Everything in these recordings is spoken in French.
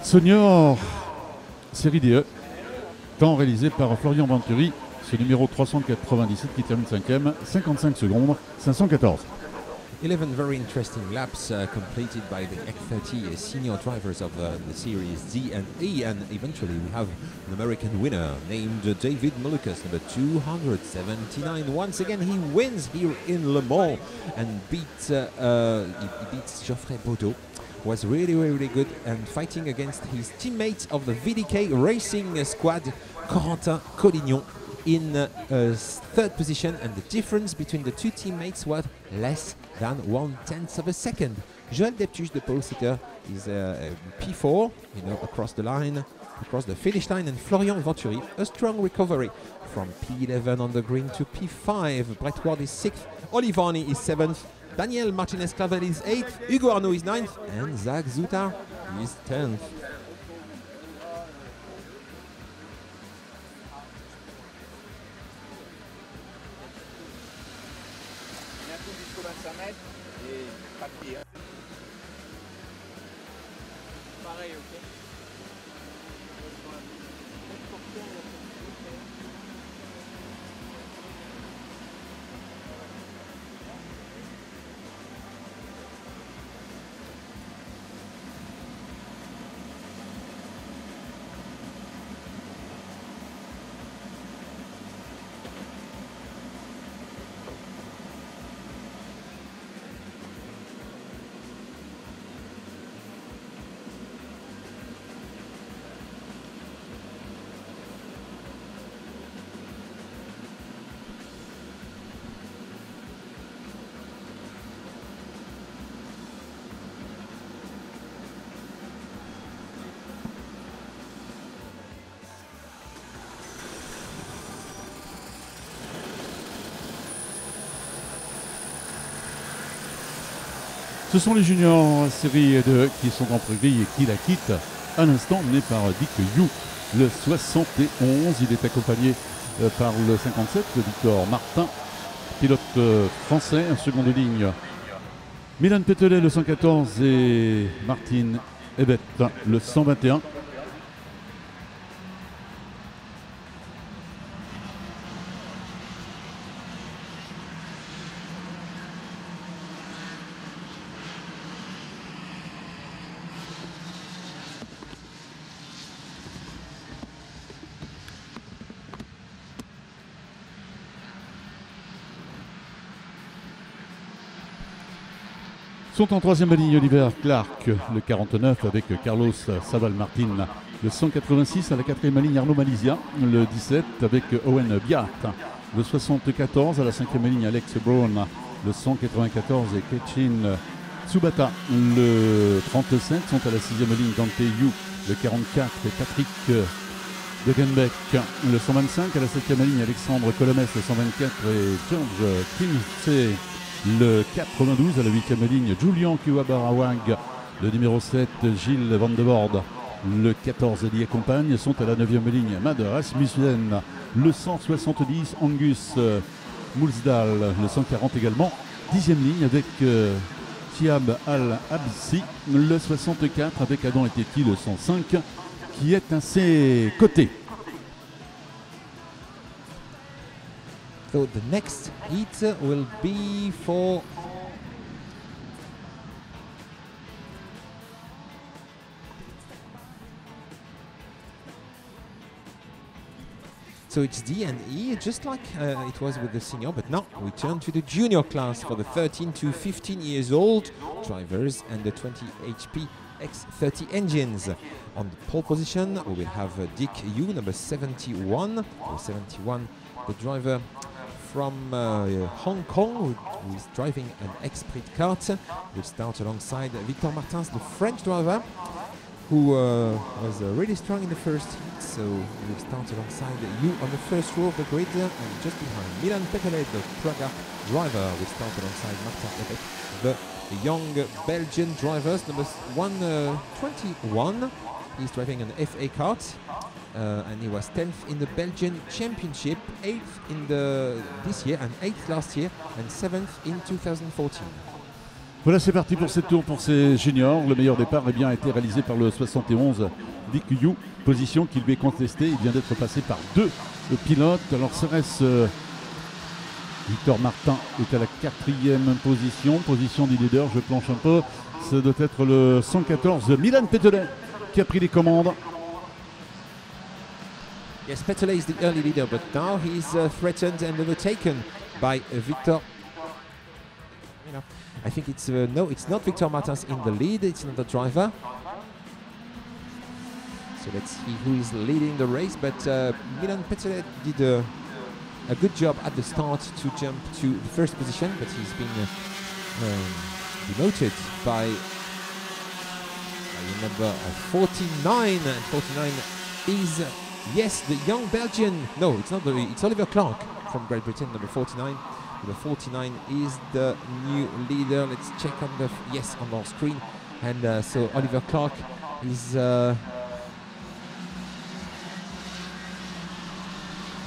Senior, série DE, temps réalisé par Florian Venturi, ce numéro 397 qui termine 5e, 55 secondes, 514. 11 very interesting laps completed by the X30 senior drivers of the series D and E, and eventually we have an American winner named David Malukas, number 279. Once again, he wins here in Le Mans and beats Geoffrey Baudot. Was really good and fighting against his teammates of the VDK Racing Squad, Corentin Collignon, in third position, and the difference between the two teammates was less than 1/10 of a second. Joël Deptuche, the pole sitter, is P4, across the line, across the finish line, and Florian Venturi, a strong recovery from P11 on the green to P5. Brett Ward is 6th, Olivani is 7th, Daniel Martinez-Clavel is 8th, Hugo Arnaud is 9th, and Zach Zutar is 10th. Pareil, ok. Ce sont les juniors série 2 qui sont en privé et qui la quittent à l'instant, mené par Dick You, le 71. Il est accompagné par le 57, Victor Martin, pilote français, en seconde ligne. Milan Petelet, le 114, et Martin Ebet, le 121. Sont en troisième ligne Oliver Clark, le 49, avec Carlos Saval Martin, le 186. À la quatrième ligne Arnaud Malizia, le 17, avec Owen Biat, le 74. À la cinquième ligne Alex Brown, le 194, et Kechin Tsubata, le 37. Sont à la sixième ligne Dante Yu, le 44, et Patrick Degenbeck, le 125. À la septième ligne Alexandre Colomès, le 124, et George Kinsey, le 92. À la 8e ligne Julian Kiwabarawang, le numéro 7 Gilles Van de Voorde, le 14 l'y accompagne. Sont à la 9e ligne Mad Rasmussen, le 170 Angus Moulsdal, le 140 également. 10e ligne avec Thiab Al-Absi, le 64, avec Adam Eteki, le 105, qui est à ses côtés. So the next heat will be for So it's D and E, just like it was with the senior, but now we turn to the junior class for the 13 to 15 years old drivers and the 20 HP X30 engines. On the pole position, we will have Dick Yu, number 71, or 71, the driver from Hong Kong, who is driving an X-Sprit kart. Will start alongside Victor Martins, the French driver, who was really strong in the first heat, so he will start alongside you on the first row of the grid, and just behind Milan Petelet, the Praga driver, will start alongside Martin Ebet, the young Belgian drivers. Number 121, he's driving an FA kart, and he was 10th in the Belgian Championship, 8th in this year, and 8th last year, and 7th in 2014. Voilà, c'est parti pour cette tour pour ces juniors. Le meilleur départ a été réalisé par le 71 DQU, position qui lui est contestée. Il vient d'être passé par deux pilotes. Alors Ceres Victor Martin est à la 4e position du leader. Je planche un peu. Ça doit être le 114 Milan Petelet qui a pris les commandes. Yes, Petelet is the early leader, but now he's threatened and overtaken by Victor. You know, I think it's no, it's not Victor Martins in the lead. It's another driver. So let's see who is leading the race. But Milan Petelet did a good job at the start to jump to the first position, but he's been demoted by number 49. And 49 is yes, the young Belgian. No, it's not. It's Oliver Clark from Great Britain, number 49. Number 49 is the new leader. Let's check on the yes on our screen. And so Oliver Clark is.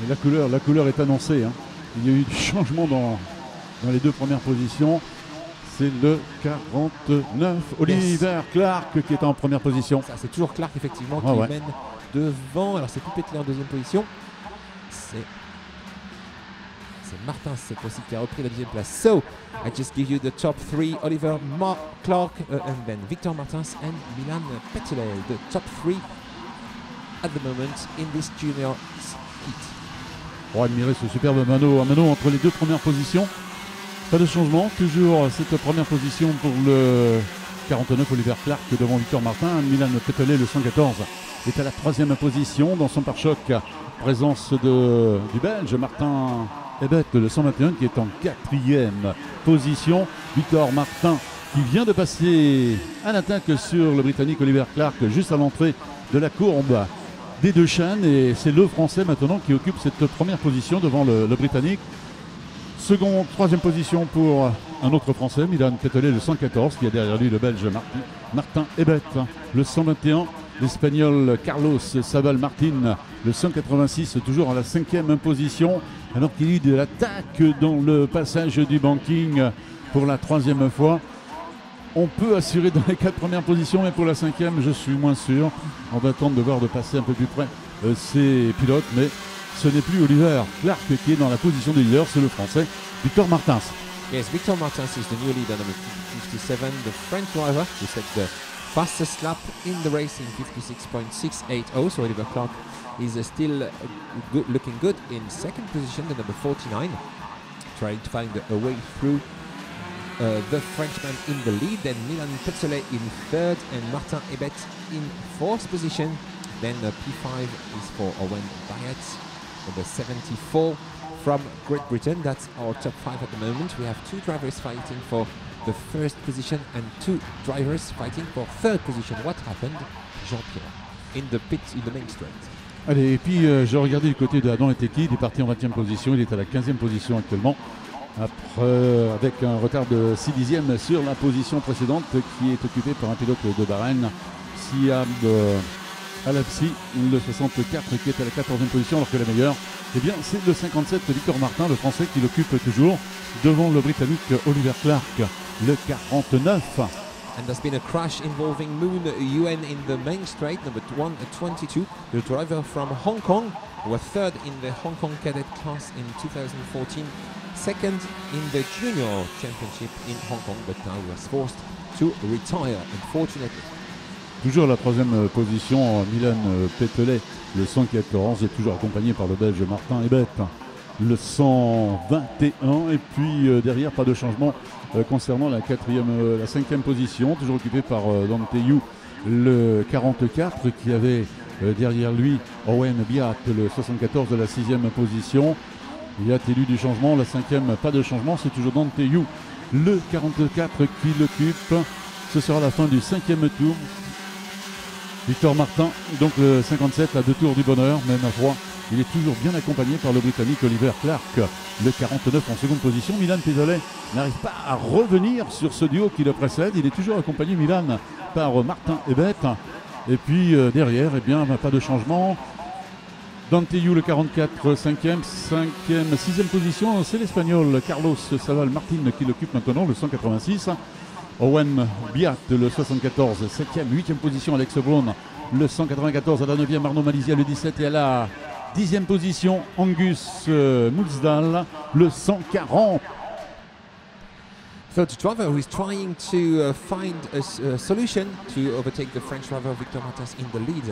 Et la couleur est annoncée. Hein. Il y a eu du changement dans les deux premières positions. C'est le 49 Oliver Clark qui est en première position. Ça, c'est toujours Clark effectivement qui mène devant. Alors c'est plus Petelet en deuxième position. C'est Martin cette fois-ci qui a repris la deuxième place. So I just give you the top three: Oliver Clark and then Victor Martins and Milan Petelet. The top three at the moment in this junior heat. On va admirer ce superbe mano à mano entre les deux premières positions. Pas de changement, toujours cette première position pour le 49 Oliver Clark devant Victor Martin. Milan Petelet, le 114, est à la 3e position dans son pare-choc. Présence du Belge Martin Ebet, le 121, qui est en 4e position. Victor Martin qui vient de passer à l'attaque sur le Britannique Oliver Clark juste à l'entrée de la courbe des deux chaînes, et c'est le Français maintenant qui occupe cette première position devant le Britannique. Troisième position pour un autre Français, Milan Petelet, le 114, qui a derrière lui le Belge Martin Ebet, le 121, l'Espagnol Carlos Sabal Martin, le 186, toujours à la 5e position, alors qu'il y a de l'attaque dans le passage du banking pour la 3e fois. On peut assurer dans les 4 premières positions, mais pour la 5e, je suis moins sûr. On va attendre de voir de passer un peu plus près ces pilotes, mais ce n'est plus Oliver Clark qui est dans la position de leader, c'est le Français Victor Martins. Yes, Victor Martins is the new leader, number 57, the French driver who set the fastest lap in the race in 56.680. So Oliver Clark is still looking good in second position, the number 49, trying to find a way through the Frenchman in the lead, then Milan Petelet in third and Martin Ebet in fourth position. Then P5 is for Owen Bayat, number 74 from Great Britain. That's our top 5 at the moment. We have 2 drivers fighting for the first position and 2 drivers fighting for third position. What happened, Jean-Pierre, in the pit, in the main straight? Allez, et puis j'ai regardé du côté de Adam Eteki, il est parti en 20e position, il est à la 15e position actuellement. Après, avec un retard de 6 dixièmes sur la position précédente qui est occupée par un pilote de Bahreïn, Siab Alapsi, le 64 qui est à la 14e position, alors que la meilleure, eh bien, c'est le 57 Victor Martin, le français qui l'occupe toujours devant le britannique Oliver Clark, le 49. And there's been a crash involving Moon Yuen in the main straight, number 122, the driver from Hong Kong, who was third in the Hong Kong cadet class in 2014. Second in the junior championship in Hong Kong, but now was forced to retire, unfortunately. Toujours la 3e position, Milan Petelet, le 114, est toujours accompagné par le Belge Martin Ebet, le 121. Et puis derrière, pas de changement concernant la 5e position, toujours occupée par Dante Yu, le 44, qui avait derrière lui Owen Biat, le 74 de la 6e position. Il y a élu du changement, la 5e, pas de changement, c'est toujours Dante Yu, le 44 qui l'occupe. Ce sera la fin du 5e tour. Victor Martin, donc le 57 à 2 tours du bonheur, mais ma foi, il est toujours bien accompagné par le Britannique Oliver Clark, le 49 en seconde position. Milan Petelet n'arrive pas à revenir sur ce duo qui le précède. Il est toujours accompagné, Milan, par Martin Ebet. Et puis derrière, eh bien, pas de changement. Dante Yu, le 44, 5e, 6e position, c'est l'Espagnol Carlos Sabal Martin qui l'occupe maintenant, le 186. Owen Biat, le 74, 7e, 8e position Alex Brown, le 194, à la 9e Arnaud Malizia, le 17, et à la 10e position Angus Mulsdahl, le 140. Third driver who is trying to find a solution to overtake the French driver Victor Martins in the lead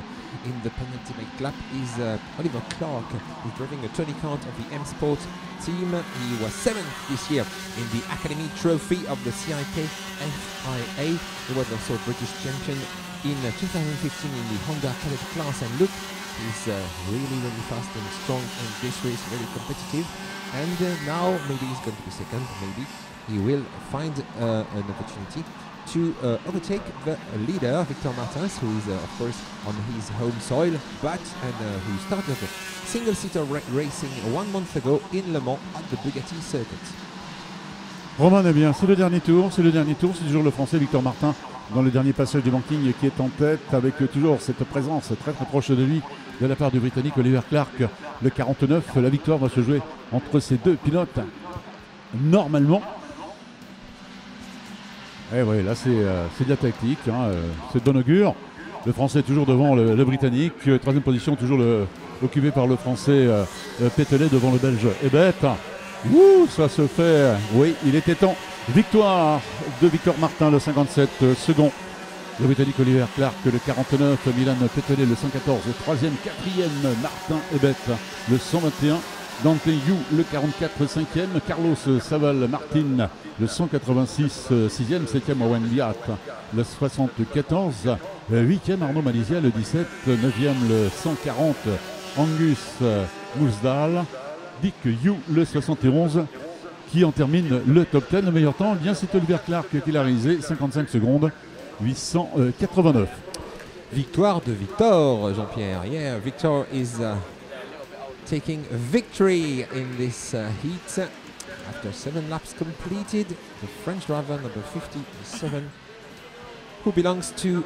in the penultimate lap is Oliver Clark. He's driving a Tony Kant of the M Sport team. He was 7th this year in the Academy Trophy of the CIK FIA. He was also a British champion in 2015 in the Honda Cadet class, and look, he's really fast and strong in this race, very competitive, and now maybe he's going to be second, maybe he will find an opportunity to overtake the leader, Victor Martins, who is of course on his home soil, but who started single-seater racing 1 month ago in Le Mans at the Bugatti circuit. Romain, eh bien, c'est le dernier tour, c'est toujours le Français Victor Martin dans le dernier passage du banking qui est en tête, avec toujours cette présence très proche de lui de la part du Britannique Oliver Clark, le 49. La victoire va se jouer entre ces deux pilotes, normalement. Et oui, là c'est de la tactique, hein, c'est de bon augure. Le Français toujours devant le Britannique, troisième position toujours occupée par le Français Pételet devant le Belge Ebet. Ouh, ça se fait, oui, il était temps. Victoire de Victor Martin, le 57, second. Le Britannique Oliver Clark, le 49, Milan Pételet, le 114, troisième, quatrième, Martin Ebet, le 121. Dante Yu, le 44, 5e, Carlos Saval Martin, le 186, 6e, 7e, Owen Biat, le 74, 8e, Arnaud Malizia, le 17, 9e, le 140, Angus Mulsdahl, Dick Yu, le 71, qui en termine le top 10. Le meilleur temps, eh bien c'est Oliver Clark qui l'a réalisé, 55 secondes, 889. Victoire de Victor, Jean-Pierre. Yeah, Victor is taking a victory in this heat after 7 laps completed. The French driver number 57, who belongs to